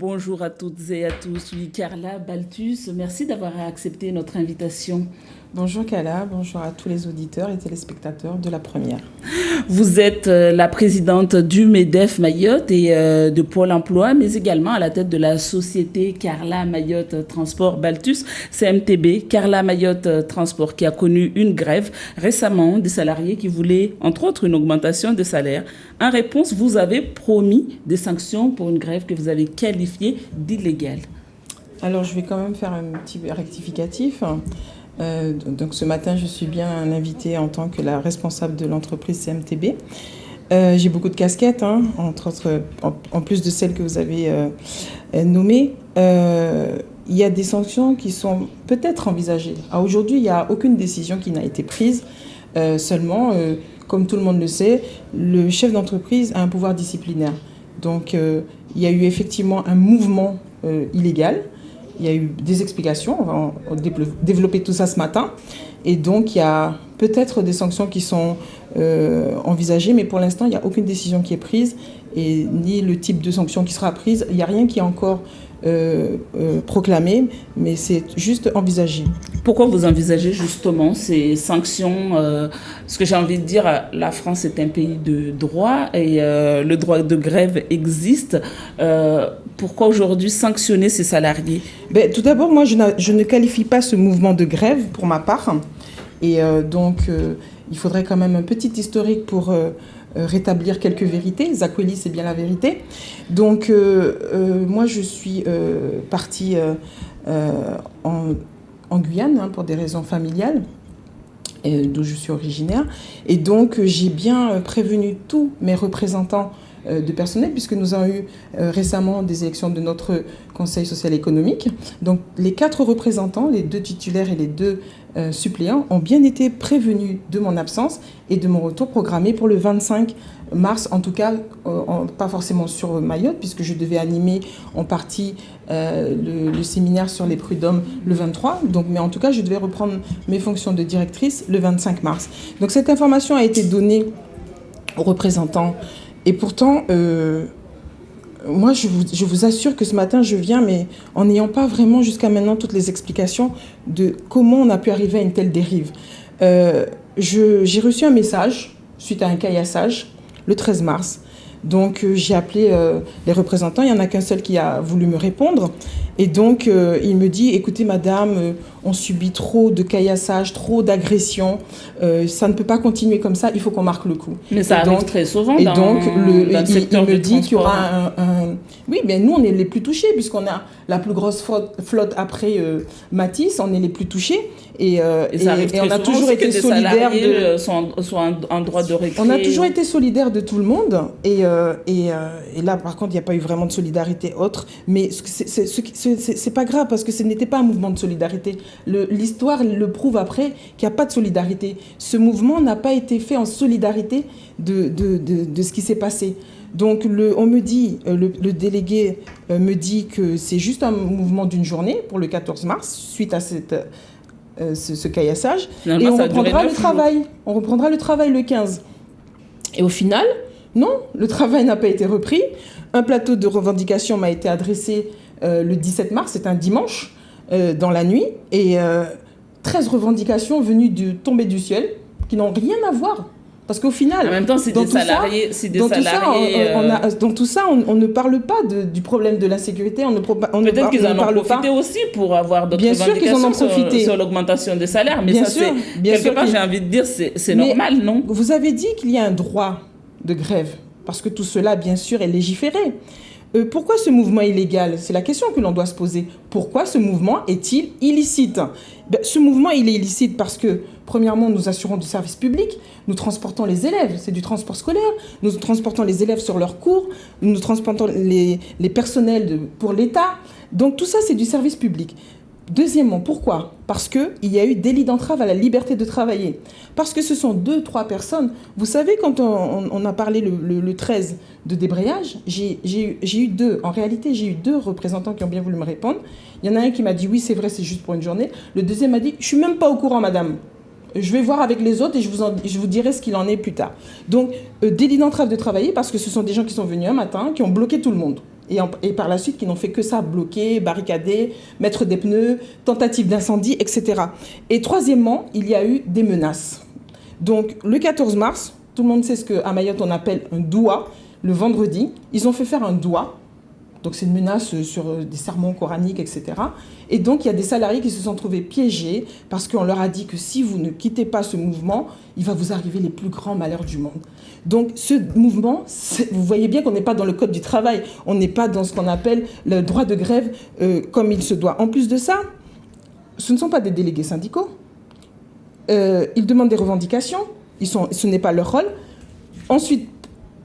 Bonjour à toutes et à tous. Oui, Carla Balthus, merci d'avoir accepté notre invitation. Bonjour Kala, bonjour à tous les auditeurs et téléspectateurs de la première. Vous êtes la présidente du MEDEF Mayotte et de Pôle emploi, mais également à la tête de la société Carla Mayotte Transport Balthus, CMTB, Carla Mayotte Transport, qui a connu une grève récemment des salariés qui voulaient, entre autres, une augmentation de salaire. En réponse, vous avez promis des sanctions pour une grève que vous avez qualifiée d'illégale. Alors je vais quand même faire un petit rectificatif. Donc ce matin, je suis bien invitée en tant que la responsable de l'entreprise CMTB. J'ai beaucoup de casquettes, entre autres, en plus de celles que vous avez nommées. Il y a des sanctions qui sont peut-être envisagées. Aujourd'hui, il n'y a aucune décision qui n'a été prise. Seulement, comme tout le monde le sait, le chef d'entreprise a un pouvoir disciplinaire. Donc il y a eu effectivement un mouvement illégal. Il y a eu des explications, on va développer tout ça ce matin. Et donc, il y a peut-être des sanctions qui sont envisagées, mais pour l'instant, il n'y a aucune décision qui est prise, et ni le type de sanction qui sera prise. Il n'y a rien qui est encore proclamé, mais c'est juste envisagé. Pourquoi vous envisagez justement ces sanctions Parce que j'ai envie de dire, la France est un pays de droit et le droit de grève existe. Pourquoi aujourd'hui sanctionner ces salariés? Tout d'abord, moi, je ne qualifie pas ce mouvement de grève pour ma part. Et donc, il faudrait quand même un petit historique pour rétablir quelques vérités. Zakweli, c'est bien la vérité. Donc, moi, je suis partie en Guyane pour des raisons familiales, d'où je suis originaire. Et donc, j'ai bien prévenu tous mes représentants de personnel, puisque nous avons eu récemment des élections de notre Conseil social et économique. Donc les 4 représentants, les 2 titulaires et les 2 suppléants, ont bien été prévenus de mon absence et de mon retour programmé pour le 25 mars, en tout cas pas forcément sur Mayotte, puisque je devais animer en partie le séminaire sur les prud'hommes le 23, donc, mais en tout cas je devais reprendre mes fonctions de directrice le 25 mars. Donc cette information a été donnée aux représentants. Et pourtant, moi, je vous assure que ce matin, je viens, mais en n'ayant pas vraiment jusqu'à maintenant toutes les explications de comment on a pu arriver à une telle dérive. J'ai reçu un message suite à un caillassage le 13 mars. Donc, j'ai appelé les représentants. Il n'y en a qu'un seul qui a voulu me répondre. Et donc, il me dit, écoutez, madame, on subit trop de caillassage, trop d'agressions. Ça ne peut pas continuer comme ça. Il faut qu'on marque le coup. Mais ça arrive très souvent et dans, donc, dans le secteur il me du dit qu'il y aura transport. Oui, mais nous, on est les plus touchés, puisqu'on a la plus grosse flotte après Matisse. On est les plus touchés. Et on a toujours été solidaires de... sont en droit de récré. On a toujours été solidaires de tout le monde. Et là, par contre, il n'y a pas eu vraiment de solidarité autre. Mais c'est pas grave, parce que ce n'était pas un mouvement de solidarité. L'histoire le prouve après qu'il n'y a pas de solidarité. Ce mouvement n'a pas été fait en solidarité de ce qui s'est passé. Donc, on me dit, le délégué me dit que c'est juste un mouvement d'une journée pour le 14 mars, suite à ce caillassage. Finalement, et on reprendra le travail. On reprendra le travail le 15. Et au final, non, le travail n'a pas été repris. Un plateau de revendications m'a été adressé le 17 mars, c'est un dimanche, dans la nuit. Et 13 revendications venues tomber du ciel, qui n'ont rien à voir. Parce qu'au final, en même temps, c'est des salariés. Dans tout ça, on ne parle pas du problème de l'insécurité. Peut-être qu'ils en ont profité aussi pour avoir d'autres revendications sur l'augmentation des salaires. Mais quelque part, j'ai envie de dire, c'est normal, non? Vous avez dit qu'il y a un droit de grève, parce que tout cela, bien sûr, est légiféré. Pourquoi ce mouvement est illégal? C'est la question que l'on doit se poser. Pourquoi ce mouvement est-il illicite? Ce mouvement, il est illicite parce que, premièrement, nous assurons du service public, nous transportons les élèves, c'est du transport scolaire, nous transportons les élèves sur leurs cours, nous transportons les personnels pour l'État. Donc tout ça, c'est du service public. Deuxièmement, pourquoi? Parce qu'il y a eu délit d'entrave à la liberté de travailler. Parce que ce sont 2-3 personnes. Vous savez, quand on a parlé le 13 de débrayage, en réalité, j'ai eu 2 représentants qui ont bien voulu me répondre. Il y en a un qui m'a dit, oui, c'est vrai, c'est juste pour une journée. Le deuxième m'a dit, je suis même pas au courant, madame. Je vais voir avec les autres et je vous dirai ce qu'il en est plus tard. Donc, délit d'entrave de travailler parce que ce sont des gens qui sont venus un matin, qui ont bloqué tout le monde. Et par la suite, qui n'ont fait que ça, bloquer, barricader, mettre des pneus, tentative d'incendie, etc. Et troisièmement, il y a eu des menaces. Donc, le 14 mars, tout le monde sait ce qu'à Mayotte, on appelle un doua. Le vendredi, ils ont fait faire un doua. Donc, c'est une menace sur des sermons coraniques, etc. Et donc, il y a des salariés qui se sont trouvés piégés parce qu'on leur a dit que si vous ne quittez pas ce mouvement, il va vous arriver les plus grands malheurs du monde. Donc, ce mouvement, vous voyez bien qu'on n'est pas dans le code du travail. On n'est pas dans ce qu'on appelle le droit de grève comme il se doit. En plus de ça, ce ne sont pas des délégués syndicaux. Ils demandent des revendications. Ce n'est pas leur rôle. Ensuite,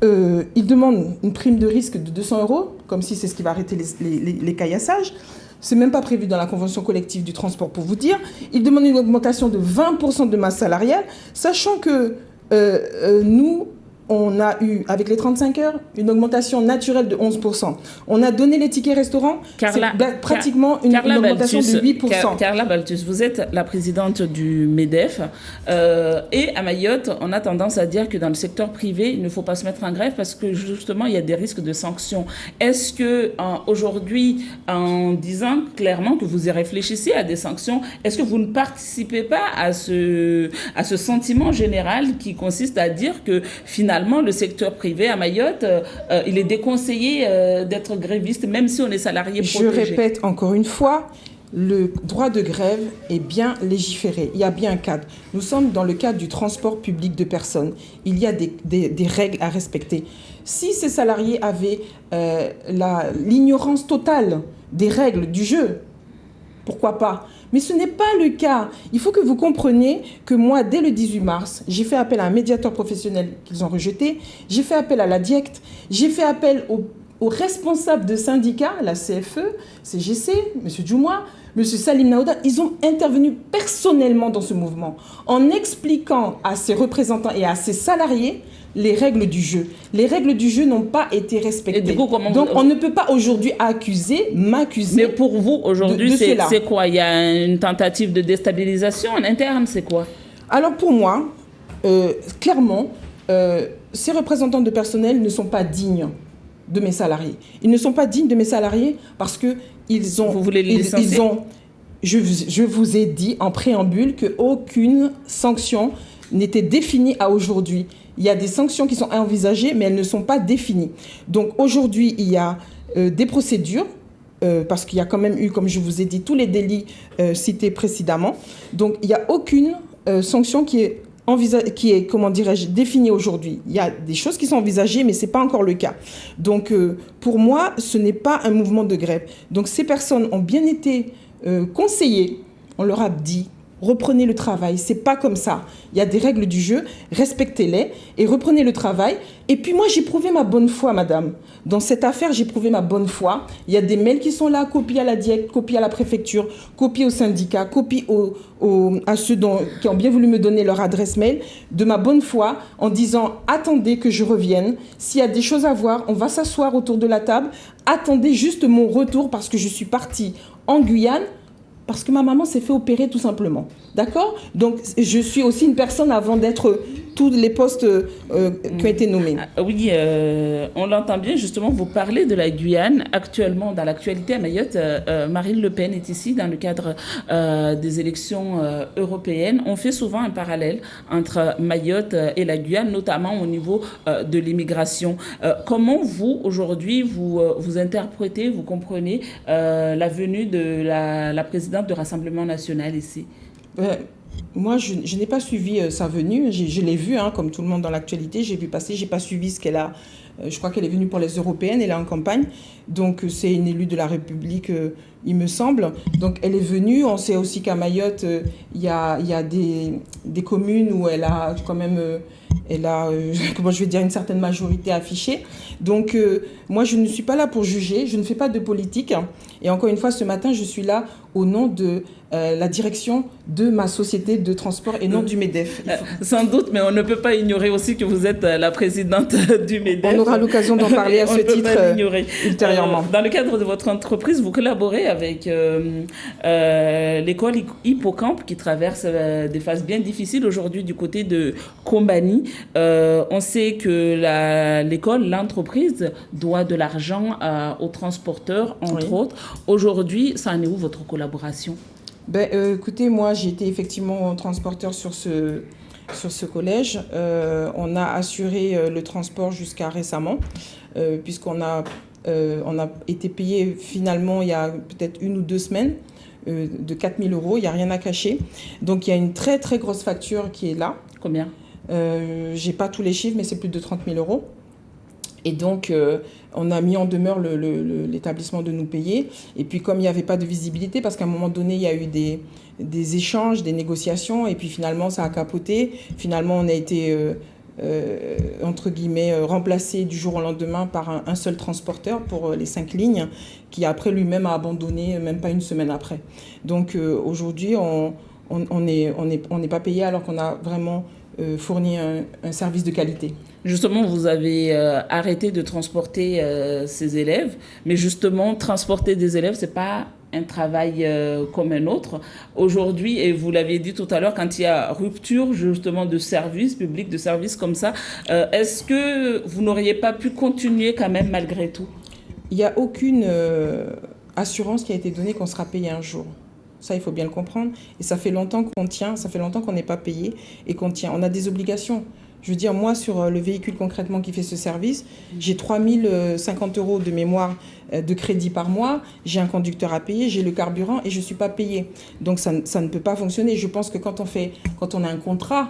ils demandent une prime de risque de 200 €, comme si c'est ce qui va arrêter les caillassages. Ce n'est même pas prévu dans la convention collective du transport, pour vous dire. Ils demandent une augmentation de 20% de masse salariale, sachant que nous, on a eu, avec les 35 heures, une augmentation naturelle de 11%. On a donné les tickets restaurants, c'est pratiquement une augmentation de 8%. Carla Baltus, vous êtes la présidente du MEDEF. Et à Mayotte, on a tendance à dire que dans le secteur privé, il ne faut pas se mettre en grève parce que justement, il y a des risques de sanctions. Est-ce que aujourd'hui, en disant clairement que vous y réfléchissez à des sanctions, est-ce que vous ne participez pas à ce sentiment général qui consiste à dire que finalement, le secteur privé à Mayotte, il est déconseillé d'être gréviste, même si on est salarié protégé. Je répète encore une fois, le droit de grève est bien légiféré. Il y a bien un cadre. Nous sommes dans le cadre du transport public de personnes. Il y a des règles à respecter. Si ces salariés avaient l'ignorance totale des règles du jeu, pourquoi pas ? Mais ce n'est pas le cas. Il faut que vous compreniez que moi, dès le 18 mars, j'ai fait appel à un médiateur professionnel qu'ils ont rejeté. J'ai fait appel à la DIECT. J'ai fait appel aux responsables de syndicats, la CFE, CGC, M. Djoumoua, M. Salim Naouda. Ils ont intervenu personnellement dans ce mouvement en expliquant à ses représentants et à ses salariés les règles du jeu. Les règles du jeu n'ont pas été respectées. Donc, on ne peut pas aujourd'hui m'accuser. Mais pour vous, aujourd'hui, c'est quoi? Il y a une tentative de déstabilisation en interne, c'est quoi? Alors, pour moi, clairement, ces représentants de personnel ne sont pas dignes de mes salariés. Ils ne sont pas dignes de mes salariés parce qu'ils ont... Vous voulez les licencier? Je vous ai dit en préambule qu'aucune sanction n'était définie à aujourd'hui. Il y a des sanctions qui sont envisagées, mais elles ne sont pas définies. Donc aujourd'hui, il y a des procédures, parce qu'il y a quand même eu, comme je vous ai dit, tous les délits cités précédemment. Donc il n'y a aucune sanction qui est comment dirais-je, définie aujourd'hui. Il y a des choses qui sont envisagées, mais ce n'est pas encore le cas. Donc pour moi, ce n'est pas un mouvement de grève. Donc ces personnes ont bien été conseillées, on leur a dit, reprenez le travail, c'est pas comme ça. Il y a des règles du jeu, respectez-les et reprenez le travail. Et puis moi, j'ai prouvé ma bonne foi, madame. Dans cette affaire, j'ai prouvé ma bonne foi. Il y a des mails qui sont là, copiés à la DIECT, copiés à la préfecture, copiés au syndicat, copiés à ceux qui ont bien voulu me donner leur adresse mail, de ma bonne foi, en disant « Attendez que je revienne. S'il y a des choses à voir, on va s'asseoir autour de la table. Attendez juste mon retour parce que je suis partie en Guyane. » Parce que ma maman s'est fait opérer tout simplement. D'accord ? Donc, je suis aussi une personne avant d'être tous les postes qui ont été nommés. Oui, on l'entend bien. Justement, vous parlez de la Guyane. Actuellement, dans l'actualité à Mayotte, Marine Le Pen est ici dans le cadre des élections européennes. On fait souvent un parallèle entre Mayotte et la Guyane, notamment au niveau de l'immigration. Comment vous, aujourd'hui, vous interprétez, vous comprenez la venue de la présidente du Rassemblement national ici? Moi, je n'ai pas suivi sa venue. Je l'ai vue, comme tout le monde dans l'actualité. J'ai vu passer, je n'ai pas suivi ce qu'elle a... je crois qu'elle est venue pour les européennes, elle est en campagne. Donc, c'est une élue de la République, il me semble. Donc, elle est venue. On sait aussi qu'à Mayotte, il y a des communes où elle a quand même... comment je vais dire, une certaine majorité affichée. Donc, moi, je ne suis pas là pour juger, je ne fais pas de politique. Et encore une fois, ce matin, je suis là au nom de la direction de ma société de transport et non du MEDEF. Sans doute, mais on ne peut pas ignorer aussi que vous êtes la présidente du MEDEF. On aura l'occasion d'en parler à ce titre ultérieurement. Dans le cadre de votre entreprise, vous collaborez avec l'école Hippocampe qui traverse des phases bien difficiles aujourd'hui du côté de Kombani. On sait que l'école, l'entreprise doit de l'argent aux transporteurs, entre autres. Aujourd'hui, ça en est où votre collaboration? Écoutez, moi j'ai été effectivement transporteur sur ce collège. On a assuré le transport jusqu'à récemment, on a été payé finalement il y a peut-être 1 ou 2 semaines de 4 000 €. Il n'y a rien à cacher. Donc il y a une très très grosse facture qui est là. Combien? J'ai pas tous les chiffres, mais c'est plus de 30 000 €. Et donc, on a mis en demeure l'établissement de nous payer. Et puis, comme il n'y avait pas de visibilité, parce qu'à un moment donné, il y a eu des échanges, des négociations, et puis finalement, ça a capoté. Finalement, on a été, entre guillemets, remplacé du jour au lendemain par un seul transporteur pour les 5 lignes, qui après lui-même a abandonné, même pas une semaine après. Donc, aujourd'hui, on n'est pas payé alors qu'on a vraiment fourni un service de qualité. Justement, vous avez arrêté de transporter ces élèves, mais justement, transporter des élèves, c'est pas un travail comme un autre. Aujourd'hui, et vous l'aviez dit tout à l'heure, quand il y a rupture justement de service public, de service comme ça, est-ce que vous n'auriez pas pu continuer quand même malgré tout? Il n'y a aucune assurance qui a été donnée qu'on sera payé un jour. Ça, il faut bien le comprendre. Et ça fait longtemps qu'on tient, ça fait longtemps qu'on n'est pas payé et qu'on tient. On a des obligations. Je veux dire, moi, sur le véhicule concrètement qui fait ce service, j'ai 3 050 € de mémoire de crédit par mois, j'ai un conducteur à payer, j'ai le carburant et je ne suis pas payé. Donc, ça ne peut pas fonctionner. Je pense que quand on a un contrat,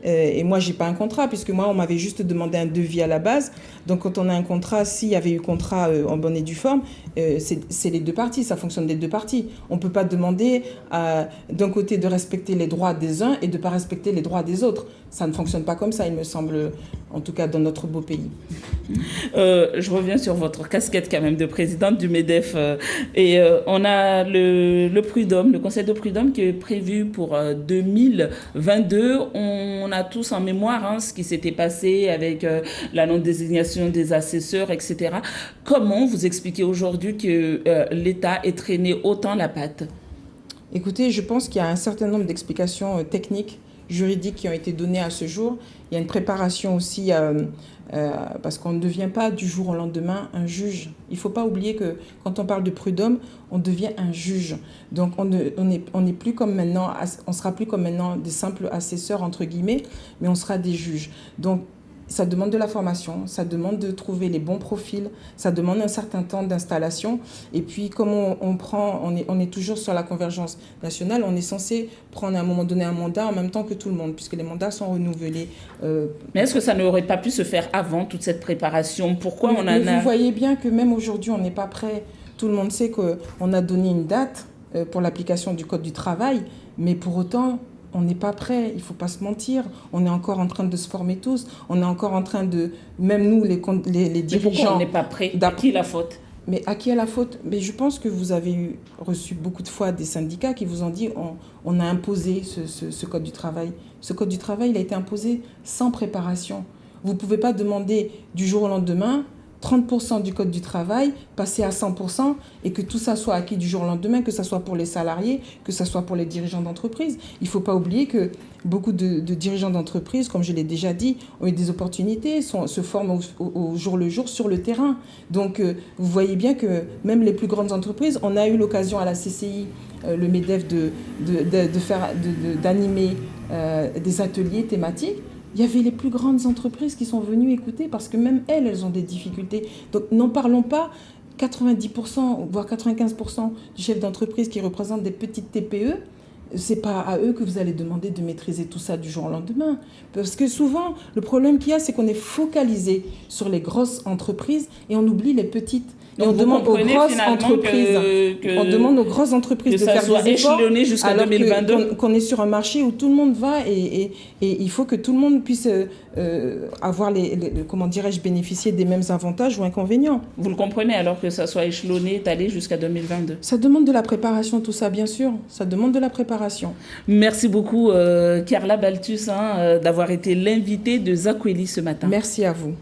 et moi j'ai pas un contrat puisque moi on m'avait juste demandé un devis à la base, donc quand on a un contrat, s'il y avait eu contrat en bonne et due forme, c'est les deux parties, ça fonctionne des deux parties. On peut pas demander d'un côté de respecter les droits des uns et de pas respecter les droits des autres. Ça ne fonctionne pas comme ça, il me semble, en tout cas dans notre beau pays. Je reviens sur votre casquette quand même de présidente du MEDEF. On a le prud'homme, le conseil de prud'homme qui est prévu pour 2022. On a tous en mémoire ce qui s'était passé avec la non-désignation des assesseurs, etc. Comment vous expliquez aujourd'hui que l'État ait traîné autant la patte? Écoutez, je pense qu'il y a un certain nombre d'explications techniques, juridiques qui ont été données à ce jour. Il y a une préparation aussi, parce qu'on ne devient pas du jour au lendemain un juge. Il ne faut pas oublier que quand on parle de prud'homme, on devient un juge. Donc on n'est plus comme maintenant, on sera plus comme maintenant des simples assesseurs entre guillemets, mais on sera des juges. Donc ça demande de la formation, ça demande de trouver les bons profils, ça demande un certain temps d'installation. Et puis, comme on est toujours sur la convergence nationale, on est censé prendre à un moment donné un mandat en même temps que tout le monde, puisque les mandats sont renouvelés. Mais est-ce que ça n'aurait pas pu se faire avant toute cette préparation? Pourquoi on en a... Vous voyez bien que même aujourd'hui, on n'est pas prêt. Tout le monde sait qu'on a donné une date pour l'application du Code du travail, mais pour autant... on n'est pas prêt, il ne faut pas se mentir. On est encore en train de se former tous. On est encore en train de... Même nous, les dirigeants... Mais pourquoi on n'est pas prêt? À qui la faute? Mais à qui est la faute? Mais je pense que vous avez reçu beaucoup de fois des syndicats qui vous ont dit on a imposé ce Code du travail. Ce Code du travail, il a été imposé sans préparation. Vous ne pouvez pas demander du jour au lendemain 30% du Code du travail, passer à 100% et que tout ça soit acquis du jour au lendemain, que ce soit pour les salariés, que ce soit pour les dirigeants d'entreprise. Il ne faut pas oublier que beaucoup de dirigeants d'entreprise, comme je l'ai déjà dit, ont eu des opportunités, se forment au jour le jour sur le terrain. Donc vous voyez bien que même les plus grandes entreprises, on a eu l'occasion à la CCI, le MEDEF, d'animer des ateliers thématiques. Il y avait les plus grandes entreprises qui sont venues écouter parce que même elles ont des difficultés. Donc n'en parlons pas, 90%, voire 95% du chef d'entreprise qui représente des petites TPE, c'est pas à eux que vous allez demander de maîtriser tout ça du jour au lendemain. Parce que souvent, le problème qu'il y a, c'est qu'on est focalisé sur les grosses entreprises et on oublie les petites. Et on demande aux grosses entreprises, on demande aux grosses entreprises de faire des efforts, échelonné jusqu'à 2022. Qu'on est sur un marché où tout le monde va et il faut que tout le monde puisse avoir comment dirais-je, bénéficier des mêmes avantages ou inconvénients. Vous le comprenez alors que ça soit échelonné, étalé jusqu'à 2022? Ça demande de la préparation, tout ça, bien sûr. Ça demande de la préparation. Merci beaucoup, Carla Balthus, d'avoir été l'invitée de Zakweli ce matin. Merci à vous.